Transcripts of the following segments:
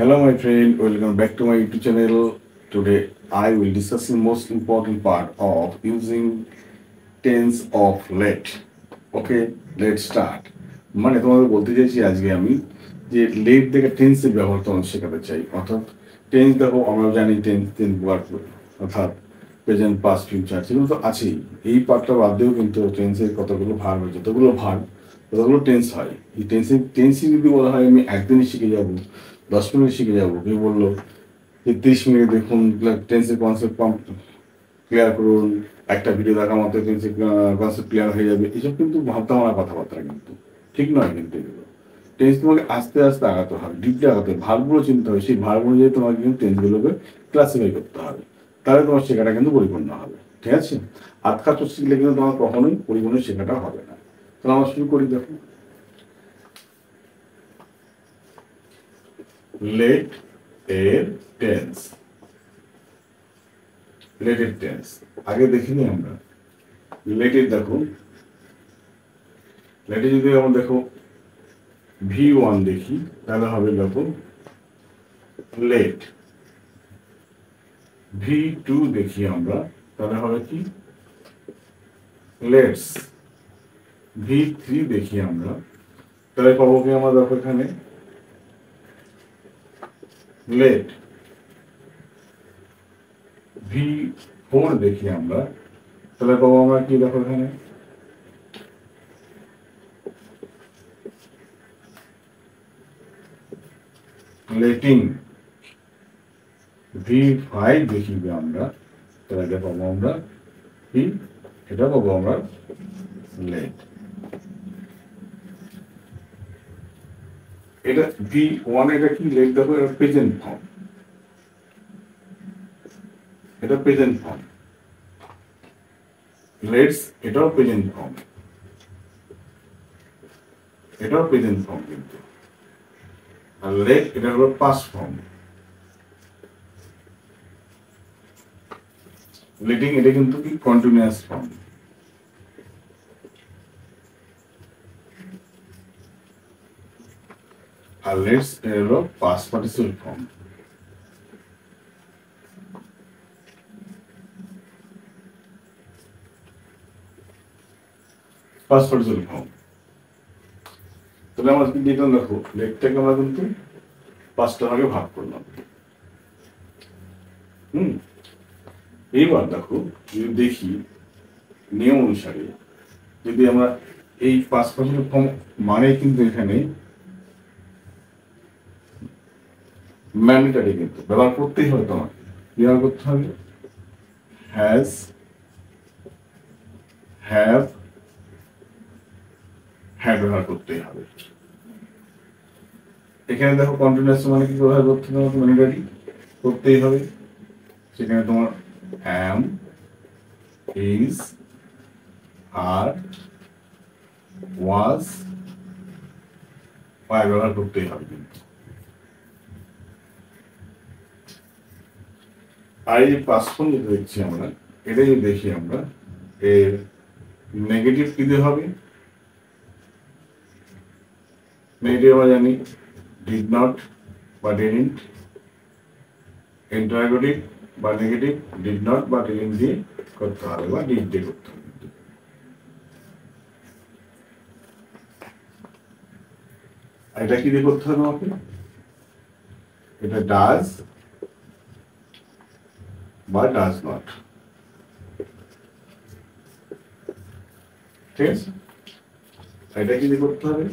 Hello, my friend. Welcome back to my YouTube channel. Today, I will discuss the most important part of using tense of let. Okay, let's start. মানে তোমাদের বলতে চাইছি আজকে আমি যে late দেখে টেন্সের ব্যবহার তোমাদের শেখাতে চাই। অর্থাৎ টেন্স দেখো আমরা জানি টেন্স তিন প্রকার, অর্থাৎ প্রেজেন্ট পাস্ট ফিউচার সেগুলো তো আছেই। এই পার্টটা বাদ দিয়েও কিন্তু টেন্সের কতগুলো ভাগ হয়, যতগুলো ভাগ ততগুলো টেন্স হয়। এই টেন্সই যদি বলা হয় আমি একদিনে শিখে যাবো, 10 মিনিট শিখে যাবো, কেউ বললো যে 30 মিনিট দেখুন টেন্সের কনসেপ্ট ক্লিয়ার করুন, একটা ভিডিও দেখা মতো টেন্সের কনসেপ্ট ক্লিয়ার হয়ে যাবে, এসব কিন্তু ভাবতে আমার কথাবার্তা কিন্তু ঠিক নয়। কিন্তু এগুলো টেন্স তোমাকে আস্তে আস্তে আগাতে হবে, ডিপলি আগাতে হবে, ভার্বগুলো চিনতে হবে, সেই ভার্ব অনুযায়ী তোমাকে কিন্তু টেন্সগুলোকে ক্লাসিফাই করতে হবে, তাহলে তোমার শেখাটা কিন্তু পরিপূর্ণ হবে। ঠিক আছে, আটকা তো শিখলে কিন্তু তোমার কখনোই পরিপূর্ণ শেখাটা হবে না। তাহলে আমরা শুরু করি। দেখো, লেট এর টেন্স। লেটের টেন্স আগে দেখিনি আমরা। লেটের দেখো, লেটে যদি আমরা দেখো V1 দেখি তাহলে হবে দেখো লেট। V2 দেখি আমরা তাহলে হবে কি লেটস। V3 দেখি আমরা তাহলে পাবো কি আমরা দেখো এখানে লেট। V4 দেখি আমরা তাহলে পাবো আমরা কি দেখো এখানে লেটিং। V5 দেখি আমরা তাহলে এটা পাবো আমরা কি, এটা পাবো আমরা লেট। এটা V1 এটা কি লেট দেখো, এটা প্রেজেন্ট ফর্ম, এটা প্রেজেন্ট ফর্ম। লেটস এটাও প্রেজেন্ট ফর্ম, এটাও প্রেজেন্ট ফর্ম কিন্তু। আর লেট এটা হলো পাস্ট ফর্ম। লেটিং এটা কিন্তু কি কন্টিনিউয়াস ফর্ম। আর লেটস এটা হলো past participle form. Past participle form. তাহলে আমরা কি দেখলাম, দেখো লেটটাকে আমরা কিন্তু 5টা ভাগে ভাগ করলাম। এইবার দেখো যদি দেখি নিয়ম অনুসারে, যদি আমরা এই পাস্ট পার্টিসিপল ফর্ম মানে কিন্তু এখানে ম্যান্ডেটরি কিন্তু ব্যবহার করতেই হবে, তোমাকে ব্যবহার করতে হবে হ্যাজ, হ্যাভ, হ্যাড ব্যবহার করতেই হবে। এখানে দেখো কন্টিনিউয়াস মানে কি ব্যবহার করতে হবে, ম্যান্ডেটরি করতেই হবে। সেখানে তোমার অ্যাম, ইজ, আর, ওয়াজ, ওয়ার ব্যবহার করতেই হবে কিন্তু। আর এই পাস্ট ফর্ম যেটা দেখছি আমরা, এটা যদি দেখি আমরা এর নেগেটিভ কি দিয়ে হবে, নেগেটিভ আমরা জানি ডিড নট বা ডিডন্ট। ইন্টারোগেটিভ বা নেগেটিভ ডিড নট বা ডিডন্ট দিয়ে করতে হবে বা ডিড দিয়ে করতে হবে। এটা কি দিয়ে করতে হবে আমাকে, এটা ডাজ বা ডাজ নট। ঠিক আছে, এটা কি দিয়ে করতে হবে,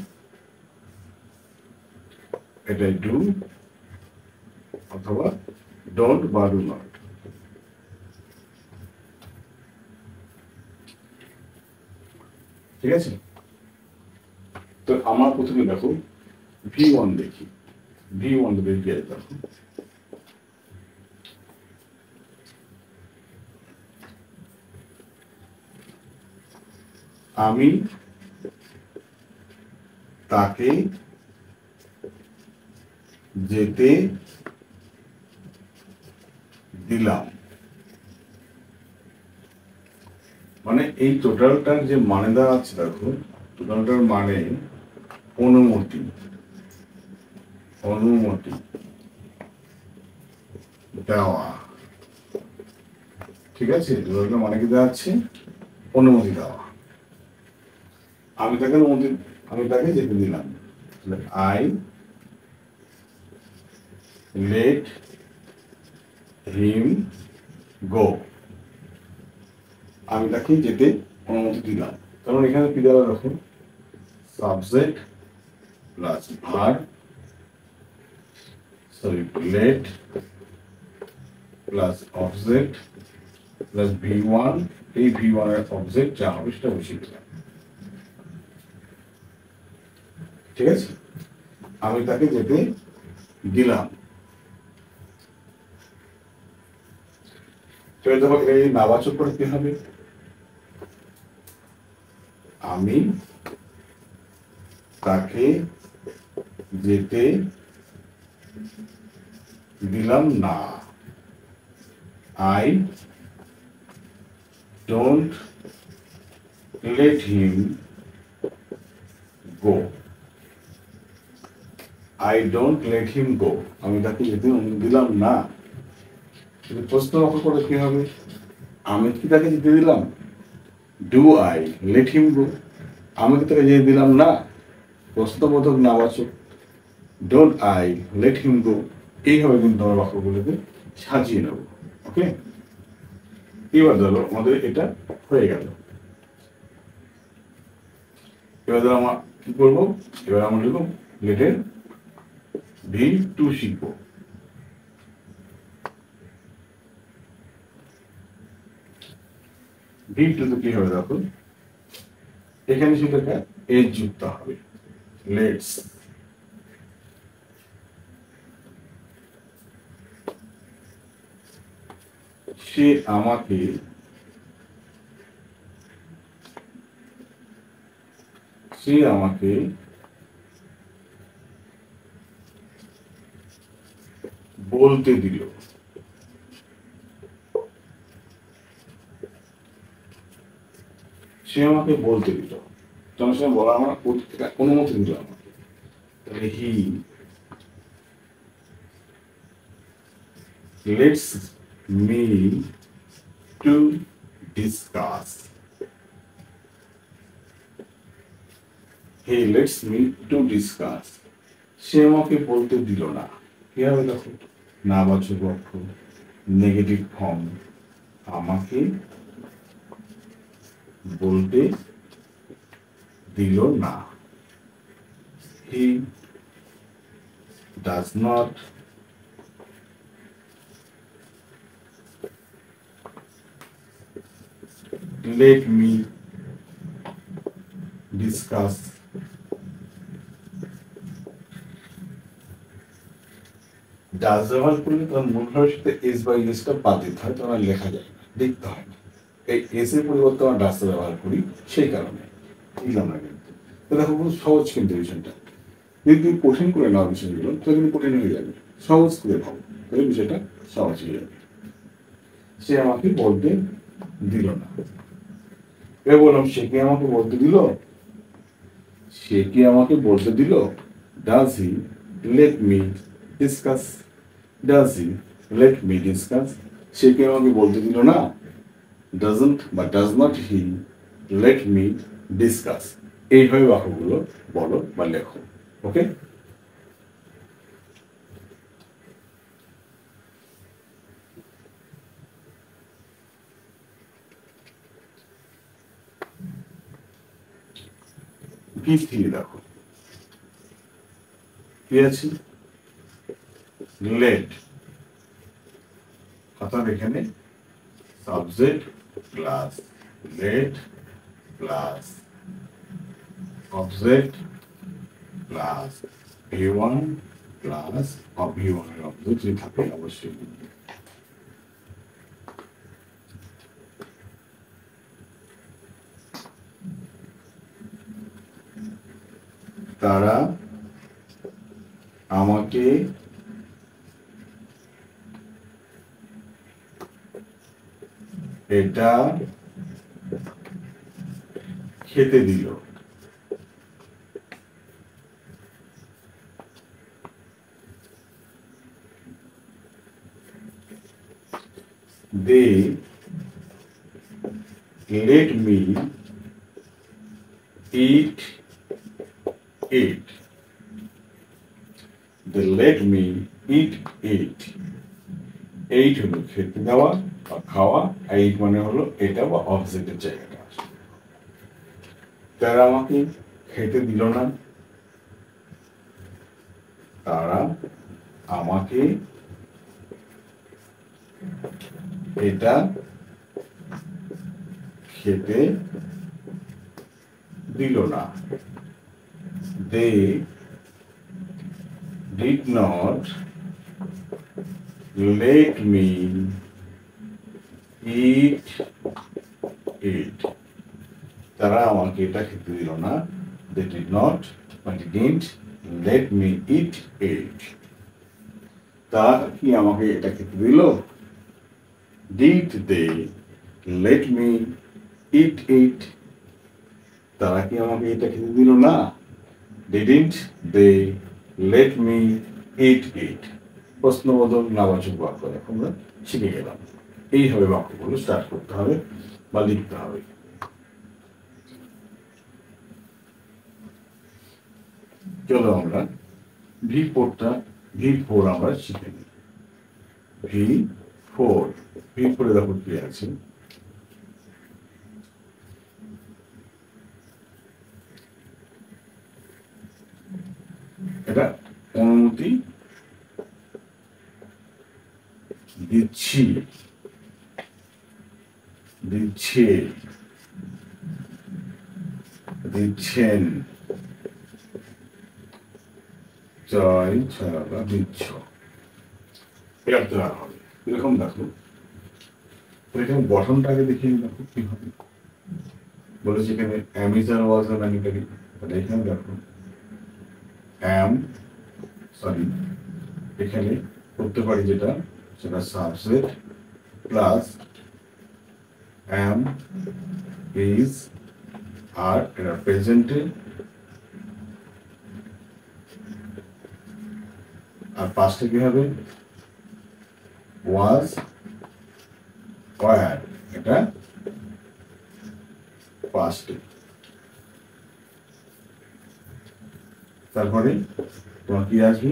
এটা ডু অথবা ডোন্ট বা ডু নট। ঠিক আছে, তো আমার প্রথমে দেখো V1 দেখি। V1 দেখি দেখো আমি তাকে যেতে দিলাম। মানে এই টোটালটার যে মানে দেওয়া আছে দেখো, টোটালটার মানে অনুমতি, অনুমতি। দেওয়া, ঠিক আছে? মানে কি দেওয়াচ্ছে? অনুমতি দেওয়া। আমি তাকে যেতে দিলাম, আই লেট হিম গো। আমি তাকে যেতে অনুমতি দিলাম। কারণ এখানে কি দেওয়া, দেখো, subject plus verb, sorry, let plus object plus V1, এই V1 এর অবজেক্ট যা হবে সেটা বসিয়ে দিলাম, ঠিক আছে? আমি তাকে যেতে দিলাম। এবার দেখো এই নাবাচক করে কি হবে, আমি তাকে যেতে দিলাম না, I don't let him go. I don't let him go, আমি তাকে যেতে দিলাম না। প্রশ্ন লক্ষ্য করে কি হবে, আমি কি তাকে যেতে দিলাম, do I let him go, আমি কি তাকে যেতে দিলাম না, প্রশ্নবোধক নাবাচক, ডোন্ট আই লেট হিম গো। এইভাবে কিন্তু আমরা বাক্যগুলোকে সাজিয়ে নেব। ওকে, এবার ধরো আমাদের এটা হয়ে গেল। এবার ধরো আমরা কি করবো, এবার আমরা লিখব লেটের V2 শিখবো। V2 তো কি হবে, দেখো এখানে সেটাকে এজ যুক্ত হবে, লেটস। সে আমাকে বলতে দিল, সে আমাকে বলতে দিল, তোমার সঙ্গে বলা আমার অনুমতি দিল আমাকে, তাহলে he lets me to discuss, he lets me to discuss. সে আমাকে বলতে দিল না, কি হবে দেখো, নাবাচক বাক্য, নেগেটিভ ফর্ম, আমাকে বলতে দিল না, he does not let me discuss does ব্যবহার করলে তখন মূল ভাবের সাথে এস বা ইএসটা বাদ দিতে হয়, তখন লেখা যায় না, লিখতে হয় না। এই এস এর পরিবর্তে আমরা ডাজটা ব্যবহার করি, সেই কারণে বুঝলাম না। কিন্তু তো দেখো খুব সহজ কিন্তু বিষয়টা, যদি তুমি কঠিন করে নাও বিষয়গুলো তাহলে কিন্তু কঠিন হয়ে যাবে, সহজ করে ভাবো তাহলে বিষয়টা সহজ হয়ে যাবে। সে আমাকে বলতে দিল না, এবার বললাম সে কি আমাকে বলতে দিল, সে কি আমাকে বলতে দিল, does he let me discuss, does he let me discuss, সে কি আমাকে বলতে দিল না, ডাজন্ট বা does not he let me discuss. এইভাবে বাক্যগুলো বলো বা লেখো। ওকে, V3 দেখো কি আছে, লেট, অর্থাৎ এখানে subject plus let plus object plus V1 plus V1 এর অবজেক্ট যে থাকে অবশ্যই। তারা আমাকে এটা খেতে দিল, they let me eat it. They let me eat it. Eight হলো খেতে দেওয়া বা খাওয়া, এইট মানে হলো এটা বা অবজেক্টের জায়গাটা। তারা আমাকে খেতে দিল না, তারা আমাকে এটা খেতে দিল না। They did not let me eat it. তারা আমাকে এটা খেতে দিল না। They did not but didn't let me eat it. তারা কি আমাকে এটা খেতে দিল? Did they let me eat it? তারা কি আমাকে এটা খেতে দিল না? Didn't they let me eat it? প্রশ্নবোধক নাবাচক বাক্য আমরা শিখে গেলাম। এইভাবে বাক্যগুলো স্টার্ট করতে হবে বা লিখতে হবে। চলো আমরা V4 আমরা শিখে নিই। V4 দেখো কি আছে। এটা অনুমতি দিচ্ছি, দিচ্ছে, দিচ্ছেন, জয় ছাড়া দিচ্ছ, এটা দেওয়া হবে। এরকম দেখো, এরকম গঠনটাকে দেখিয়ে দেখো কি হবে। বলেছি এখানে অ্যামিজার ওয়াজ এ ম্যানিটারি, এখানে দেখো এখানে করতে পারি যেটা, সেটা সাবজেক্ট প্লাস অ্যাম ইজ আর এটা প্রেজেন্টে, আর পাস্টে কি হবে ওয়াজ ওয়্যার, এটা পাস্টে। তারপরে তোমার কি আসবে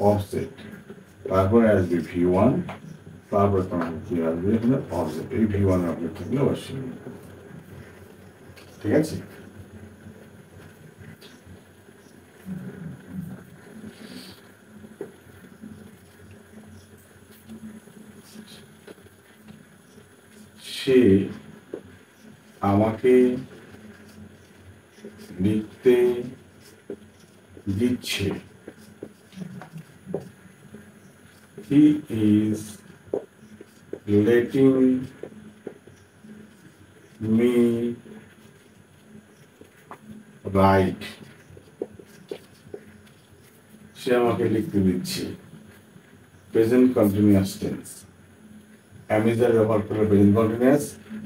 অবজেক্ট, তারপরে আসবে V1, তারপরে তোমার কি আসবে এখানে অবজেক্ট। এই V1 অবজেক্ট থাকলে অবশ্যই, ঠিক আছে। সে আমাকে লিখতে দিচ্ছে, he is letting me write. সে আমাকে লিখতে দিচ্ছে, প্রেজেন্ট কন্টিনিউয়াস টেন্স। অ্যামিজার ব্যবহার করলে প্রেজেন্ট কন্টিনিউয়াস,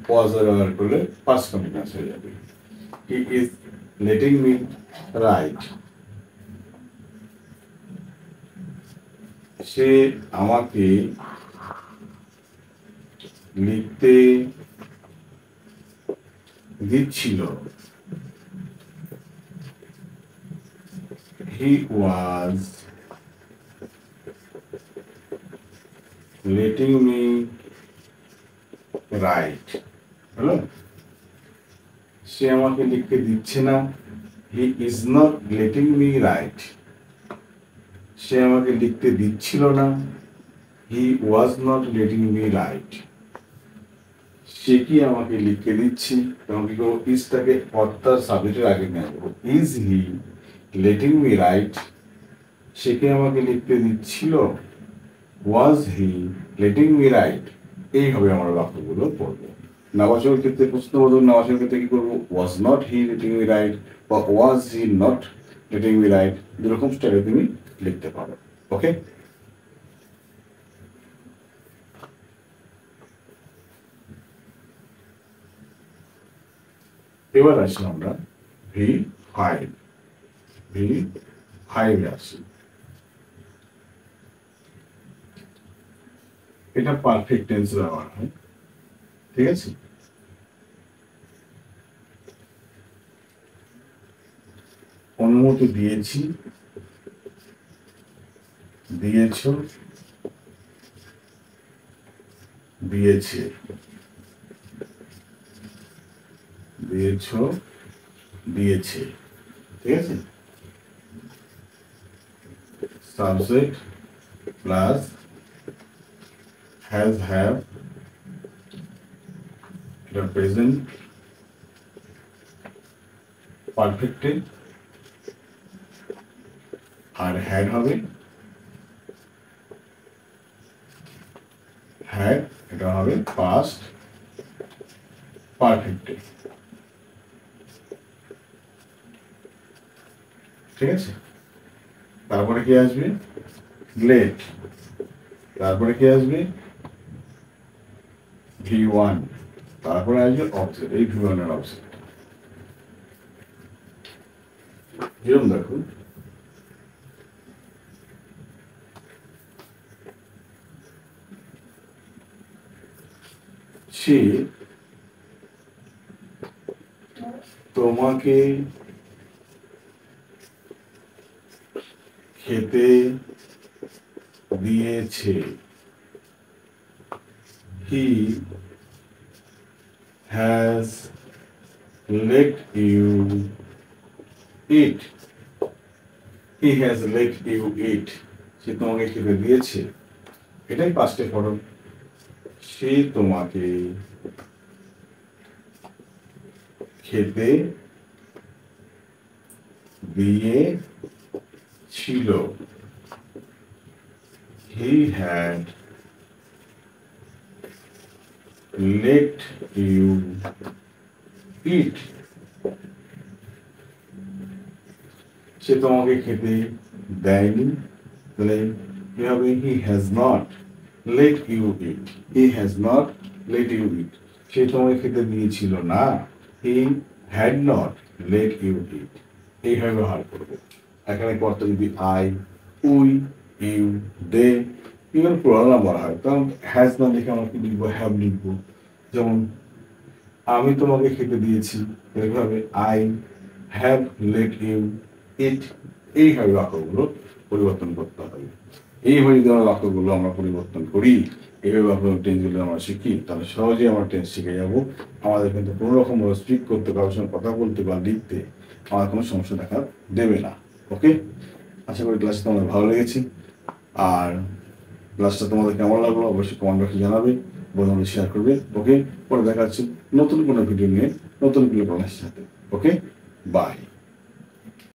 ওয়াজার ব্যবহার করলে পাস্ট কন্টিনিউয়াস হয়ে যাবে। He is letting me write, সে আমাকে লিখতে দিচ্ছিল, he was letting me write. হলো, সে আমাকে লিখতে দিচ্ছে না, he is not letting me write. সে আমাকে লিখতে দিচ্ছিল না, he was not letting me write. সে কি আমাকে লিখতে দিচ্ছে, তখন কি করবো ইজটাকে অর্থাৎ সাবজেক্টের আগে নিয়ে আসবো। Is he letting me write, সে কি আমাকে লিখতে দিচ্ছিল, was he letting me write. এইভাবে আমরা বাক্যগুলো পড়বো। নাবাচকের ক্ষেত্রে প্রশ্নবোধক নাবাচকের ক্ষেত্রে কি করবো, was not he letting me write বা was he not letting me write, দুরকম স্টাইলে তুমি লিখতে পারো। ওকে, এবার আসি আমরা V5 আসি। এটা পারফেক্ট টেন্স ব্যবহার হয়, ঠিক আছে। অনুমতি দিয়েছি, দিয়েছো, দিয়েছে, দিয়েছো, দিয়েছে, ঠিক আছে। সাবজেক্ট প্লাস হ্যাজ হ্যাভ, এটা প্রেজেন্ট পারফেক্টে, আর হ্যাড হবে, হ্যাড এটা হবে পাস্ট পারফেক্টে, ঠিক আছে। তারপরে কি আসবে? লেট। তারপরে কি আসবে? V1। তারপরে আসবে অবজেক্ট, এই V1 এর অবজেক্ট। যেরকম দেখুন, সে তোমাকে খেতে দিয়েছে। He has let you eat. He has let you eat. সে তোমাকে খেতে দিয়েছে, এটাই পাস্টে ফর্ম। সে তোমাকে খেতে দিয়েছিল। He had let you eat. সে তোমাকে খেতে দেয়নি, তাহলে কি হবে? He has not let you eat. He has not let you eat. সে তোমাকে খেতে দিয়েছিল না। He had not let you eat. এইভাবে ব্যবহার করবে। এখানে কর্তা যদি আই, উই, ইউ, দে, এগুলো পুরো নাম্বার হয়, কারণ হ্যাজ না লিখে আমরা কি লিখবো? হ্যাভ লিখবো। যেমন আমি তোমাকে খেতে দিয়েছি, এইভাবে আই হ্যাভ লেট ইউ ইট। এইভাবে বাক্যগুলো পরিবর্তন করতে হবে। এইভাবে যদি আমরা বাক্যগুলো আমরা পরিবর্তন করি, এইভাবে বাক্য টেন্সগুলো আমরা শিখি, তাহলে সহজেই আমরা টেন্স শিখে যাবো। আমাদের কিন্তু কোনো রকম স্পিক করতে, কারোর সঙ্গে কথা বলতে বা লিখতে আমার কোনো সমস্যা দেখা দেবে না। ওকে, আশা করি ক্লাসটা তোমাদের ভালো লেগেছে। আর ক্লাসটা তোমাদের কেমন লাগলো অবশ্যই কমেন্ট বক্সে জানাবে, বন্ধুদের শেয়ার করবে। ওকে, পরে দেখা যাচ্ছে নতুন কোনো ভিডিও নিয়ে, নতুন কোনো ক্লাসের সাথে। ওকে, বাই।